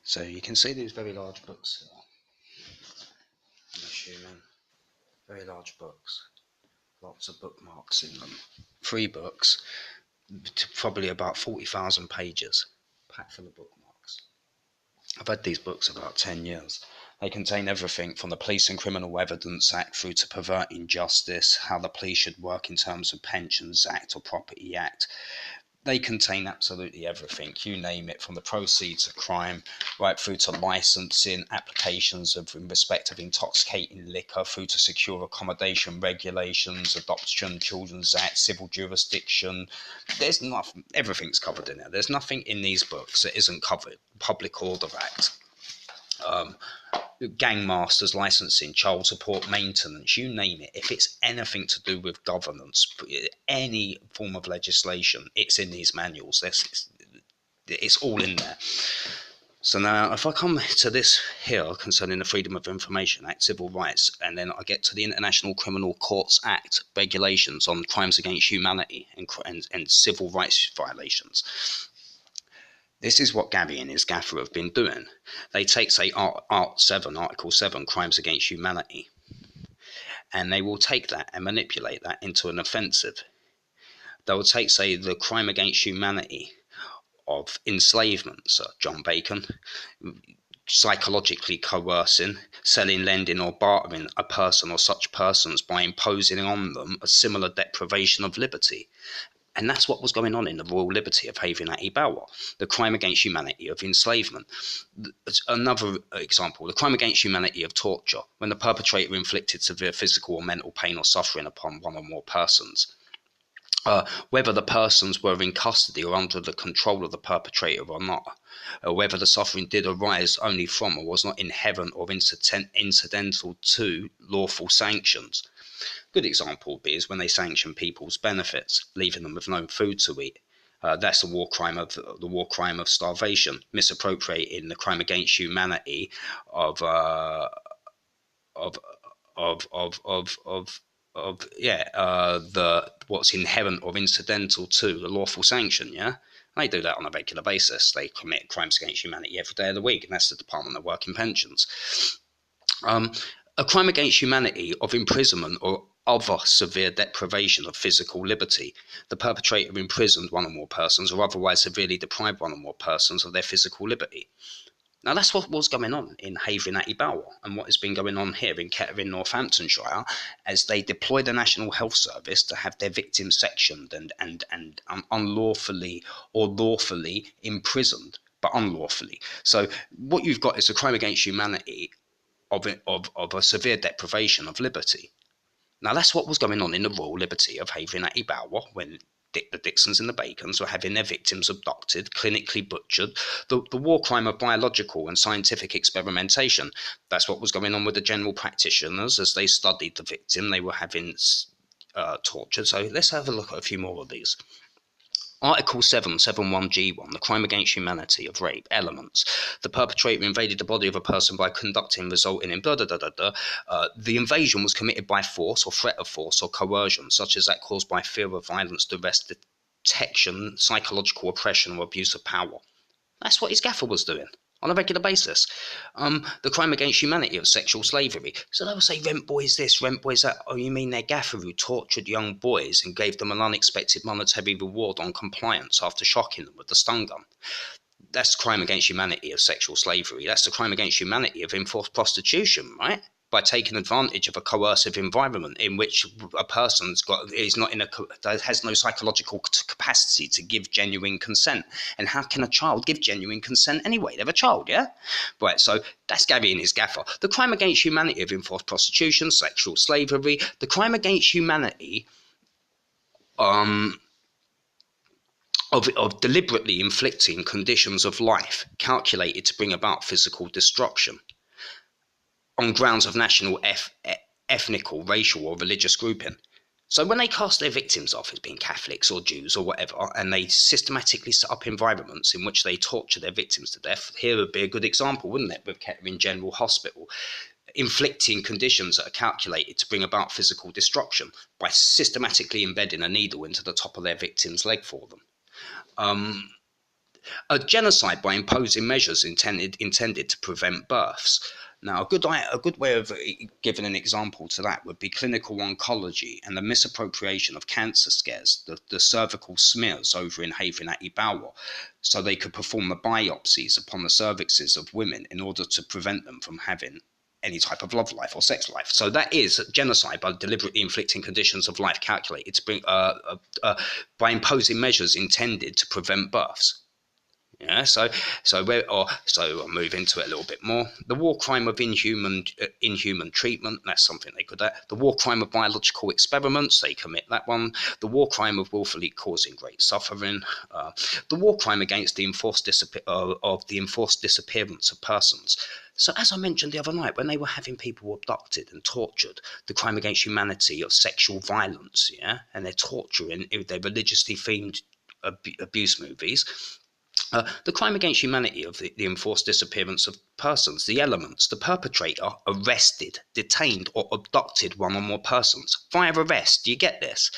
So you can see these very large books here. I'm assuming very large books, lots of bookmarks in them. 3 books, probably about 40,000 pages, packed full of bookmarks. I've had these books about 10 years. They contain everything from the Police and Criminal Evidence Act through to Perverting Justice, how the police should work in terms of Pensions Act or Property Act. They contain absolutely everything, you name it, from the proceeds of crime right through to licensing, applications in respect of intoxicating liquor, through to secure accommodation regulations, Adoption, Children's Act, civil jurisdiction. There's nothing, everything's covered in there. There's nothing in these books that isn't covered. Public Order Act, gang masters licensing, child support maintenance, you name it. If it's anything to do with governance, any form of legislation, it's in these manuals. It's all in there. So now if I come to this here concerning the Freedom of Information Act, civil rights, and then I get to the International Criminal Courts Act, regulations on crimes against humanity and civil rights violations. This is what Gabby and his gaffer have been doing. They take, say, Article 7, Crimes Against Humanity, and they will take that and manipulate that into an offensive. They will take, say, the crime against humanity of enslavement, so John Bacon, psychologically coercing, selling, lending, or bartering a person or such persons by imposing on them a similar deprivation of liberty. And that's what was going on in the Royal Liberty of Haven at Ibawa, the crime against humanity of enslavement. Another example, the crime against humanity of torture, when the perpetrator inflicted severe physical or mental pain or suffering upon one or more persons. Whether the persons were in custody or under the control of the perpetrator or not, whether the suffering did arise only from or was not inherent or incidental to lawful sanctions. Good example would be is when they sanction people's benefits, leaving them with no food to eat. That's the war crime of starvation, misappropriating the crime against humanity of what's inherent or incidental to the lawful sanction. Yeah, they do that on a regular basis. They commit crimes against humanity every day of the week, and that's the Department of Work and Pensions. A crime against humanity of imprisonment or other severe deprivation of physical liberty. The perpetrator imprisoned one or more persons or otherwise severely deprived one or more persons of their physical liberty. Now that's what was going on in Havering at Ibawa and what has been going on here in Kettering, Northamptonshire, as they deploy the National Health Service to have their victims sectioned and unlawfully or lawfully imprisoned, but unlawfully. So what you've got is a crime against humanity of a severe deprivation of liberty. Now that's what was going on in the Royal Liberty of Havering at Ibawa when the Dixons and the Bacons were having their victims abducted, clinically butchered, the war crime of biological and scientific experimentation. That's what was going on with the general practitioners as they studied the victim. They were having torture. So let's have a look at a few more of these. Article 771G1, the crime against humanity of rape, elements. The perpetrator invaded the body of a person by conducting, resulting in the invasion was committed by force or threat of force or coercion, such as that caused by fear of violence, duress, detection, psychological oppression, or abuse of power. That's what his gaffer was doing on a regular basis. The crime against humanity of sexual slavery. So they will say rent boys this, rent boys that. Oh, you mean their gaffer who tortured young boys and gave them an unexpected monetary reward on compliance after shocking them with the stun gun? That's the crime against humanity of sexual slavery. That's the crime against humanity of enforced prostitution, right? By taking advantage of a coercive environment in which a person's has no psychological capacity to give genuine consent. And how can a child give genuine consent anyway? They're a child, yeah? Right, so that's Gabby and his gaffer. The crime against humanity of enforced prostitution, sexual slavery, the crime against humanity of deliberately inflicting conditions of life calculated to bring about physical destruction on grounds of national, ethnical, racial, or religious grouping. So when they cast their victims off as being Catholics or Jews or whatever, and they systematically set up environments in which they torture their victims to death, here would be a good example, wouldn't it, with Kettering General Hospital, inflicting conditions that are calculated to bring about physical destruction by systematically embedding a needle into the top of their victim's leg for them. A genocide by imposing measures intended to prevent births. Now, a good way of giving an example to that would be clinical oncology and the misappropriation of cancer scares, the cervical smears over in Havering at Ibawa, so they could perform the biopsies upon the cervixes of women in order to prevent them from having any type of love life or sex life. So that is genocide by deliberately inflicting conditions of life calculated to bring, by imposing measures intended to prevent births. Yeah, so I'll move into it a little bit more. The war crime of inhuman treatment, that's something they could. The war crime of biological experiments, they commit that one. The war crime of willfully causing great suffering. The war crime against the enforced disappearance of persons. So, as I mentioned the other night, when they were having people abducted and tortured, the crime against humanity of sexual violence, yeah, and they're torturing, they're religiously themed abuse movies. The crime against humanity of the enforced disappearance of persons, the elements, the perpetrator arrested, detained, or abducted one or more persons via arrest. Do you get this?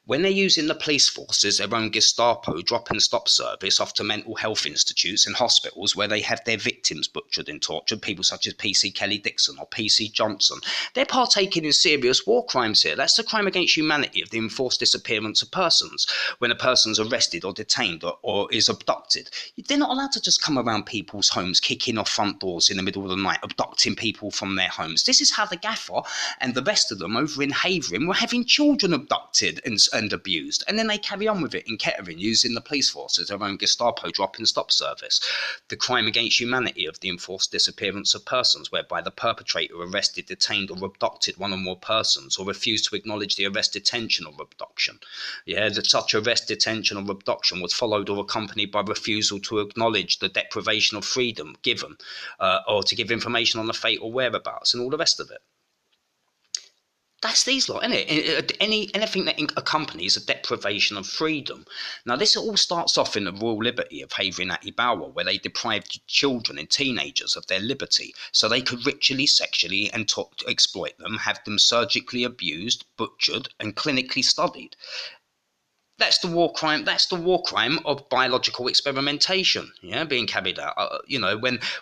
When they're using the police forces, their own Gestapo drop and stop service off to mental health institutes and hospitals where they have their victims butchered and tortured, people such as PC Kelly Dixon or PC Johnson, they're partaking in serious war crimes here. That's the crime against humanity of the enforced disappearance of persons. When a person's arrested or detained or is abducted, they're not allowed to just come around people's homes, kicking off front doors in the middle of the night, abducting people from their homes. This is how the gaffer and the rest of them over in Havering were having children abducted and abused. And then they carry on with it in Kettering, using the police force as their own Gestapo drop and stop service. The crime against humanity of the enforced disappearance of persons, whereby the perpetrator arrested, detained, or abducted one or more persons, or refused to acknowledge the arrest, detention, or abduction. Yeah, that such arrest, detention, or abduction was followed or accompanied by refusal to acknowledge the deprivation of freedom given, or to give information on the fate or whereabouts, and all the rest of it. That's these lot, isn't it? Anything that accompanies a deprivation of freedom. Now, this all starts off in the Royal Liberty of Havering at Ibawa, where they deprived children and teenagers of their liberty so they could ritually, sexually, and exploit them, have them surgically abused, butchered, and clinically studied. That's the war crime. That's the war crime of biological experimentation, yeah, being carried out.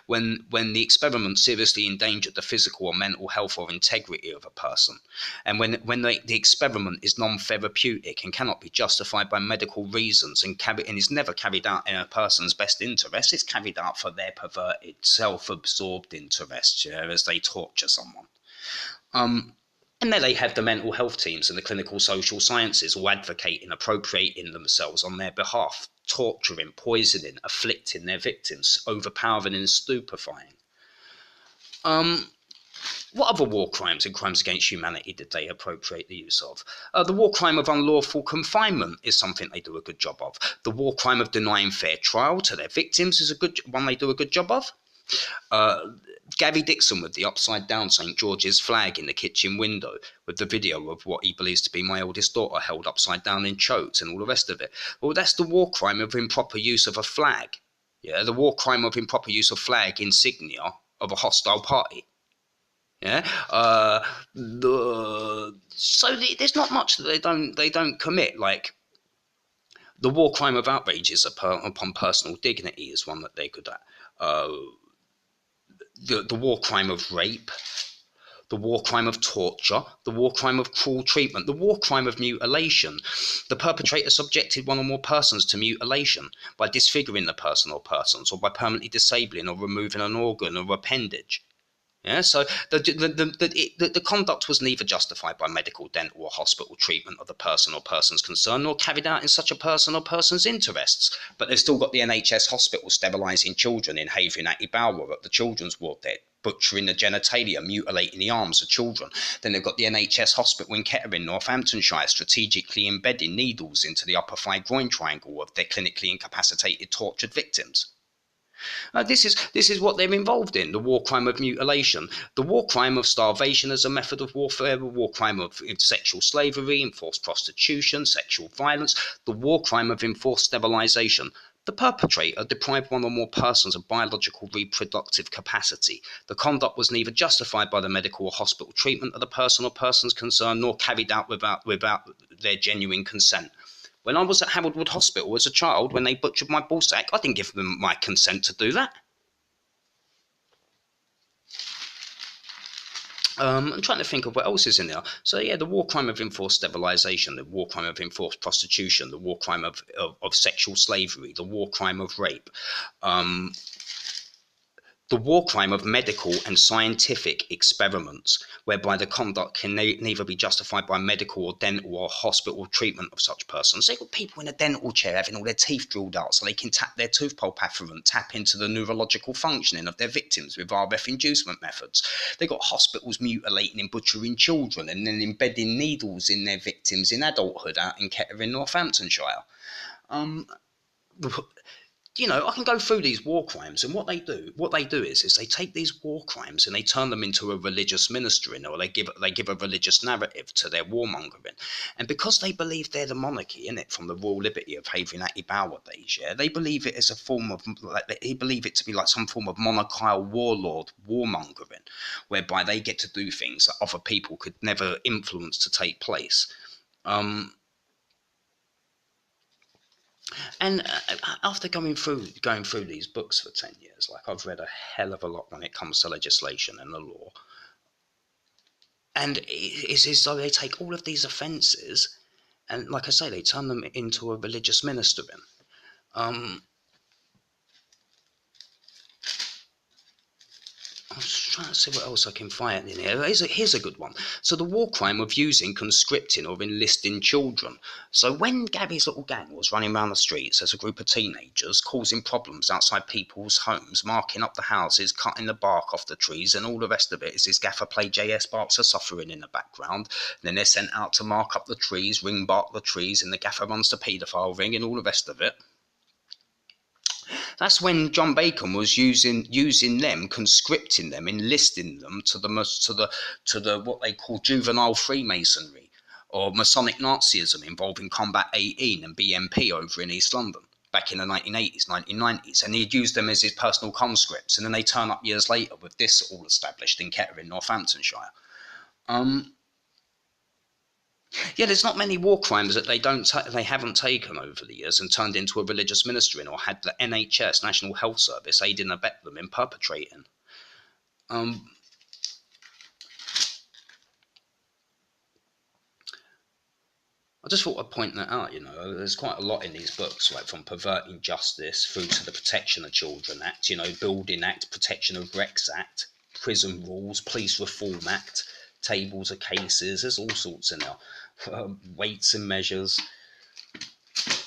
When the experiment seriously endangered the physical or mental health or integrity of a person, and when the experiment is non-therapeutic and cannot be justified by medical reasons and is never carried out in a person's best interest, it's carried out for their perverted, self-absorbed interests, yeah, as they torture someone. And then they have the mental health teams and the clinical social sciences all advocating, appropriating themselves on their behalf, torturing, poisoning, afflicting their victims, overpowering and stupefying. What other war crimes and crimes against humanity did they appropriate the use of? The war crime of unlawful confinement is something they do a good job of. The war crime of denying fair trial to their victims is a good one they do a good job of. Gary Dixon with the upside down St. George's flag in the kitchen window, with the video of what he believes to be my oldest daughter held upside down and choked and all the rest of it. Well, that's the war crime of improper use of a flag. Yeah, the war crime of improper use of flag insignia of a hostile party. Yeah, so there's not much that they don't commit. Like the war crime of outrages upon personal dignity is one that they could. The war crime of rape, the war crime of torture, the war crime of cruel treatment, the war crime of mutilation. The perpetrator subjected one or more persons to mutilation by disfiguring the person or persons, or by permanently disabling or removing an organ or appendage. Yeah, so the conduct was neither justified by medical, dental, or hospital treatment of the person or persons concerned, nor carried out in such a person or person's interests. But they've still got the NHS hospital sterilising children in Havering at Ibawa at the children's ward there, butchering the genitalia, mutilating the arms of children. Then they've got the NHS hospital in Kettering, Northamptonshire, strategically embedding needles into the upper thigh groin triangle of their clinically incapacitated, tortured victims. This is what they're involved in: the war crime of mutilation, the war crime of starvation as a method of warfare, the war crime of sexual slavery, enforced prostitution, sexual violence, the war crime of enforced sterilisation. The perpetrator deprived one or more persons of biological reproductive capacity. The conduct was neither justified by the medical or hospital treatment of the person or persons concerned, nor carried out without their genuine consent. When I was at Harold Wood Hospital as a child, when they butchered my ballsack, I didn't give them my consent to do that. I'm trying to think of what else is in there. So yeah, the war crime of enforced sterilisation, the war crime of enforced prostitution, the war crime of sexual slavery, the war crime of rape, um, the war crime of medical and scientific experiments, whereby the conduct can neither be justified by medical or dental or hospital treatment of such persons. They've got people in a dental chair having all their teeth drilled out so they can tap their tooth pulp afferent, tap into the neurological functioning of their victims with RF inducement methods. They've got hospitals mutilating and butchering children and then embedding needles in their victims in adulthood out in Kettering, Northamptonshire. Um, I can go through these war crimes, and what they do is they take these war crimes and they turn them into a religious ministering, or they give a religious narrative to their warmongering. And because they believe they're the monarchy in it from the royal liberty of Havering Atty Bauer days, yeah, they believe it as a form of they believe it to be like some form of monarchical warlord warmongering, whereby they get to do things that other people could never influence to take place. Um, And after going through these books for 10 years, like I've read a hell of a lot when it comes to legislation and the law, and it's as though they take all of these offences and, like I say, they turn them into a religious ministering. Um, I'm just trying to see what else I can find in here. Here's a good one. So the war crime of using, conscripting, or enlisting children. So when Gary's little gang was running around the streets as a group of teenagers, causing problems outside people's homes, marking up the houses, cutting the bark off the trees, and all the rest of it, is his gaffer play J.S. Barks are suffering in the background. And then they're sent out to mark up the trees, ring bark the trees, and the gaffer runs the paedophile ring, and all the rest of it. That's when John Bacon was using them, conscripting them, enlisting them to the what they call juvenile Freemasonry or Masonic Nazism involving Combat 18 and BMP over in East London back in the 1980s, 1990s, and he'd use them as his personal conscripts, and then they turn up years later with this all established in Kettering, Northamptonshire. Um, Yeah, there's not many war crimes that they haven't taken over the years and turned into a religious ministering or had the NHS, National Health Service, aid and abet them in perpetrating. Um, I just thought I'd point that out. There's quite a lot in these books, like from Perverting Justice through to the Protection of Children Act, Building Act, Protection of Wrecks Act, Prison Rules, Police Reform Act, tables of cases. There's all sorts in there. Weights and measures.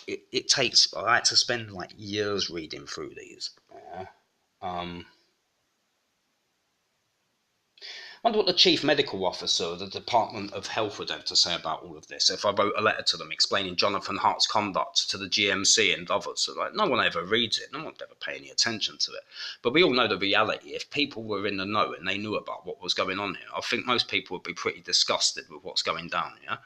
I had to spend like years reading through these. Yeah. I wonder what the chief medical officer of the Department of Health would have to say about all of this if I wrote a letter to them explaining Jonathan Hart's conduct to the GMC and others. So, like, no one ever reads it, no one would ever pay any attention to it. But we all know the reality. If people were in the know and they knew about what was going on here, I think most people would be pretty disgusted with what's going down here.